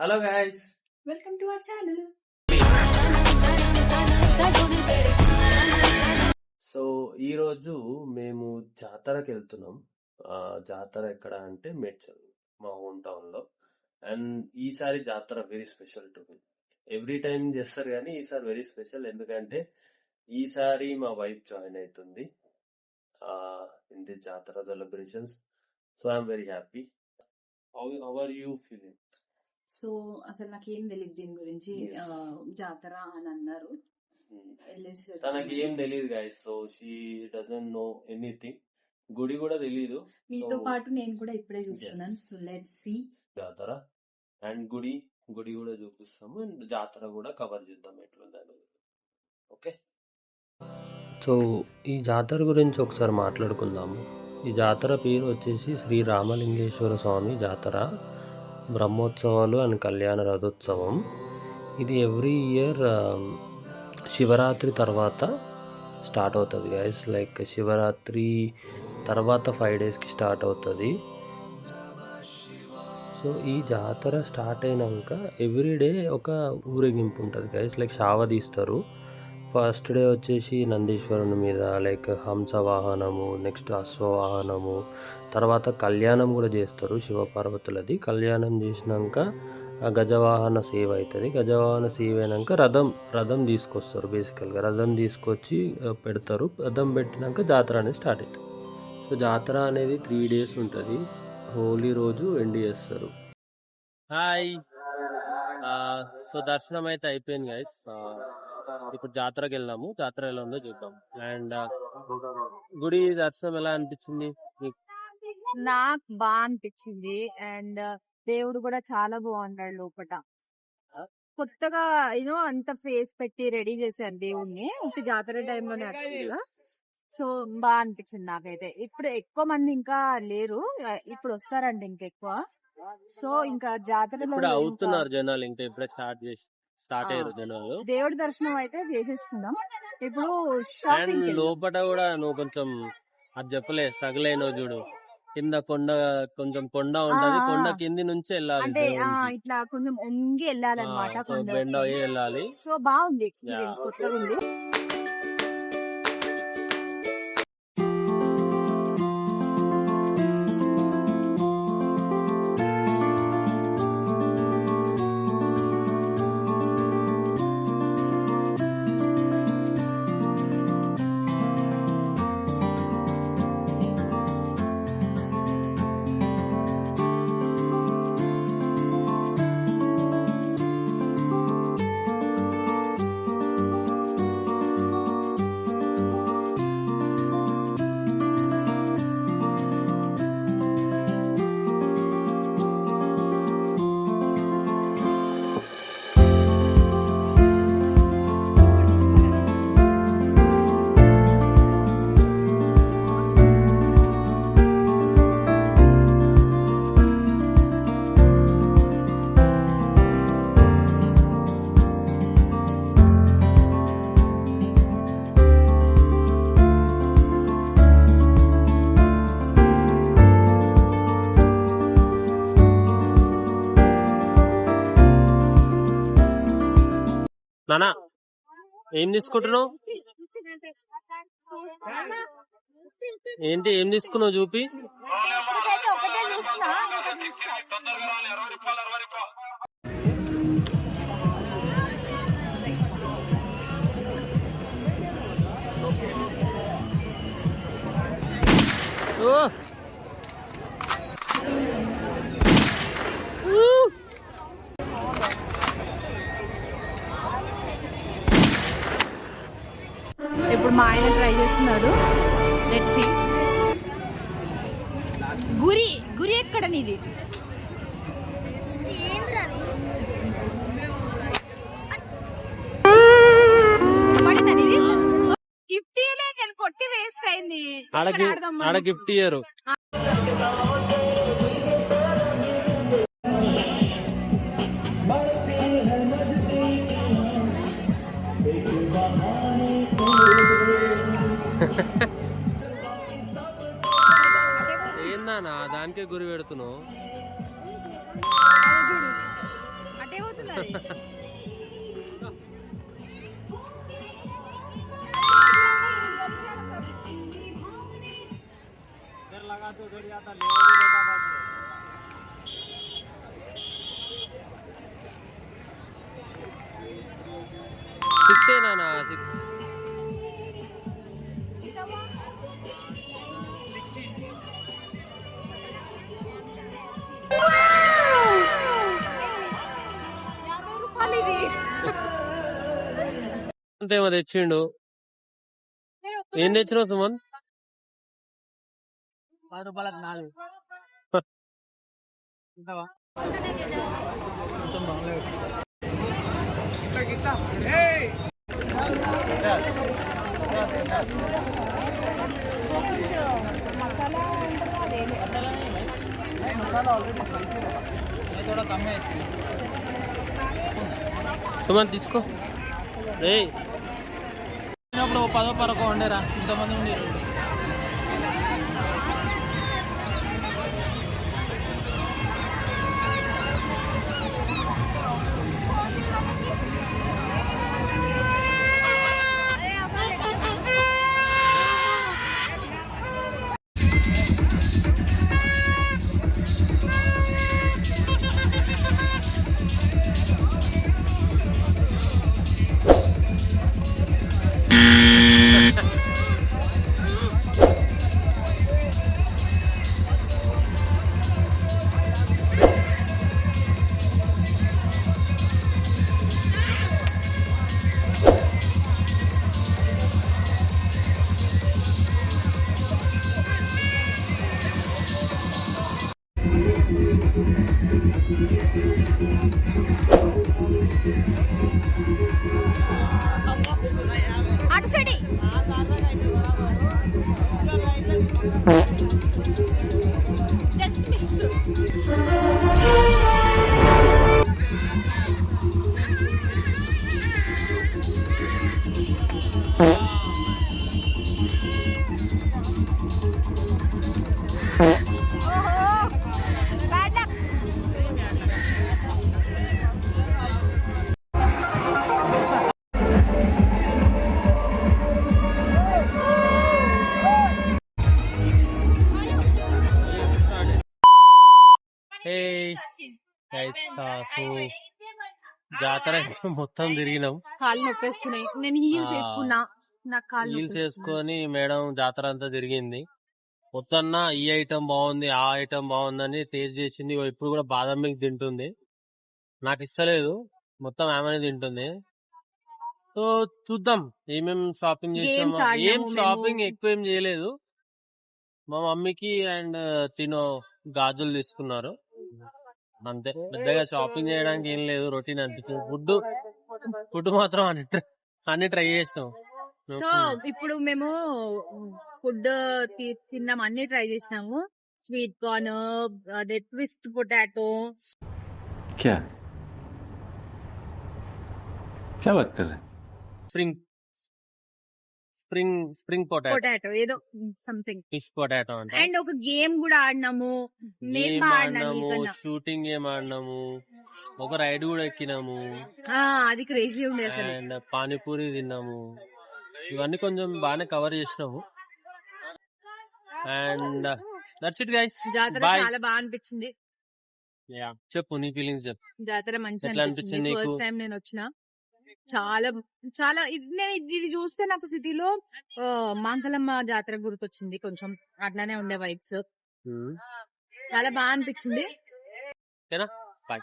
Hello guys, welcome to our channel. So ఈరోజు మేము జాతరకి వెళ్తున్నాం. జాతర ఎక్కడ అంటే మేడ్చల్, మా హోమ్ టౌన్ లో. అండ్ ఈసారి jatara very special to me. Every time చేస్తారు కానీ ఈసారి వెరీ స్పెషల్, ఎందుకంటే ఈసారి మా వైఫ్ జాయిన్ అవుతుంది in this jatara celebrations. So I'm very happy. How are you feeling? So అసలు నాకేం తెలియదు దీని గురించి. జాతర అని అన్నారు, తనకి ఏం తెలియదు guys. So she doesn't know anything. గుడి కూడా తెలియదు. మీతో పాటు నేను కూడా ఇప్పుడే చూస్తున్నాను. సో లెట్స్ సీ జాతర అండ్ గుడి కూడా చూపిస్తాము. అండ్ జాతర కూడా కవర్ చేద్దాం ఎట్లుందని. ఓకే, సో ఈ జాతర గురించి ఒకసారి మాట్లాడుకుందాము. ఈ జాతర పేరు వచ్చేసి శ్రీ రామలింగేశ్వర స్వామి జాతర, బ్రహ్మోత్సవాలు అండ్ కళ్యాణ రథోత్సవం. ఇది ఎవ్రీ ఇయర్ శివరాత్రి తర్వాత స్టార్ట్ అవుతుంది గైస్. లైక్ శివరాత్రి తర్వాత 5 డేస్కి స్టార్ట్ అవుతుంది. సో ఈ జాతర స్టార్ట్ అయినాక ఎవ్రీడే ఒక ఊరేగింపు ఉంటుంది గైస్. లైక్ శావ తీస్తారు. ఫస్ట్ డే వచ్చేసి నందీశ్వరుని మీద లైక్ హంస వాహనము, నెక్స్ట్ అశ్వవాహనము, తర్వాత కళ్యాణం కూడా చేస్తారు శివపార్వతులది. కళ్యాణం చేసినాక గజవాహన సేవ అవుతుంది. గజవాహన సేవ అయినాక రథం తీసుకొస్తారు. బేసికల్గా రథం తీసుకొచ్చి పెడతారు. రథం పెట్టినాక జాతర అనేది స్టార్ట్ అవుతుంది. సో జాతర అనేది 3 డేస్ ఉంటుంది. హోలీ రోజు ఎండ్ చేస్తారు. హాయ్, సో దర్శనం అయితే అయిపోయింది గైస్. ఇప్పుడు జాతరకి వెళ్ళాము. జాతర ఎలా ఉందో చూద్దాం. అండ్ గుడి దర్శనం ఎలా అనిపించింది? నాకు బాగా అనిపించింది. అండ్ దేవుడు కూడా చాలా బాగున్నాడు లోపల. కొత్తగా అంత ఫేస్ పెట్టి రెడీ చేశారు దేవుణ్ణి. ఒకటి జాతర టైంలోనే అట్లా. సో బాగా అనిపించింది నాకైతే. ఇప్పుడు ఎక్కువ మంది ఇంకా లేరు, ఇప్పుడు వస్తారండి ఇంకెక్కువ. సో ఇంకా జాతరలో అవుతున్నారు జనాలు, ఇంకా ఇప్పుడే స్టార్ట్ అయ్యారు జనాలు. దేవుడి దర్శనం అయితే చేసేస్తున్నాం. ఇప్పుడు అండ్ లోపల కూడా నువ్వు కొంచెం అది చెప్పలే, స్ట్రగుల్ అయినావు చూడు. కింద కొంచెం కొండ ఉంటది. కొండ కింది నుంచి వెళ్ళాలి అంటే ఇట్లా కొంచెం వంగి వెళ్ళాలన్నమాట. బెండ్ అయ్యి వెళ్ళాలి. సో బాగుంది ఎక్స్పీరియన్స్, కొత్తగా ఉంది. నానా ఏం తీసుకుంటున్నావు? ఏంటి ఏం తీసుకున్నావు చూపి. ఇప్పుడు మా ఆయన ట్రై చేస్తున్నాడు. Let's see. గురి ఎక్కడ నీది? గిఫ్ట్ నేను కొట్టి వేస్ట్ అయింది. ఆడ గిఫ్ట్ ఇయ్యరు. ఏందన్నా దానికే గురి పెడుతున్నావు? సిక్స్ ఏనా 6 అంతేమో తెచ్చిండు. ఏం తెచ్చినావు సుమన్? 10 రూపాయలకు 4 ఉంటావా? సుమన్ తీసుకో. రే చిన్నప్పుడు 10 పరకో ఉండేరా, ఇంతమంది ఉండేరు. అటు side just miss. Bad luck. Hey guys, so జాతర మొత్తం తిరిగినాం. కాళ్ళు నొప్పేస్తున్నాయి. నేను హీల్స్ వేసుకున్నా, నాకు కాళ్ళు హీల్స్ వేసుకొని మేడం జాతర అంతా తిరిగింది. మొత్తం ఈ ఐటమ్ బాగుంది, ఆ ఐటమ్ బాగుందని టేస్ట్ చేసింది. ఇప్పుడు కూడా బాదం మిల్క్ తింటుంది. నాకు ఇస్తలేదు, మొత్తం ఆమెనే తింటుంది. సో చూద్దాం ఏమేం షాపింగ్ చేసాము. ఏం షాపింగ్ ఎక్కువ ఏం చేయలేదు. మా మమ్మీకి అండ్ తినో గాజులు తీసుకున్నారు అంతే. పెద్దగా షాపింగ్ చేయడానికి ఏం లేదు, రొటీన్ అనిపిస్తుంది. ఫుడ్ మాత్రం అన్ని ట్రై చేసినాం. సో ఇప్పుడు మేము ఫుడ్ తిన్నాం, అన్ని ట్రై చేసినాము. స్వీట్ కార్న్, అదే ట్విస్ట్ పొటాటో. क्या क्या बात कर रहे हैं? స్ప్రింగ్ పొటాటో ఏదో సంథింగ్. ఫిష్ పొటాటో అంటే. అండ్ ఒక గేమ్ కూడా ఆడినాము. నేను బాగా ఆడినా నీకన్నా. షూటింగ్ గేమ్ ఆడినాము, ఒక రైడ్ కూడా ఎక్కినాము, అది క్రేజీ ఉండే అసలు. అండ్ పానీపూరి తిన్నాము. ఇవన్నీ కొంచెం బాగానే కవర్ చేసినాము. And that's it guys. జాతర బాయ్. చాలా బాగా అనిపించింది. చెప్పు నీ ఫీలింగ్స్ చెప్పు. జాతర మంచిగా ఎట్లా అనిపించింది. అనిపించింది నీకు? ఫస్ట్ టైం నేను వచ్చిన. చాలా చాలా నేను ఇది చూస్తే నాకు సిటీలో మాంకలమ్మ జాతర గుర్తొచ్చింది. కొంచెం అట్లానే ఉండే వైబ్స్. చాలా బాగా అనిపించింది. ఓకేనా, బాయ్.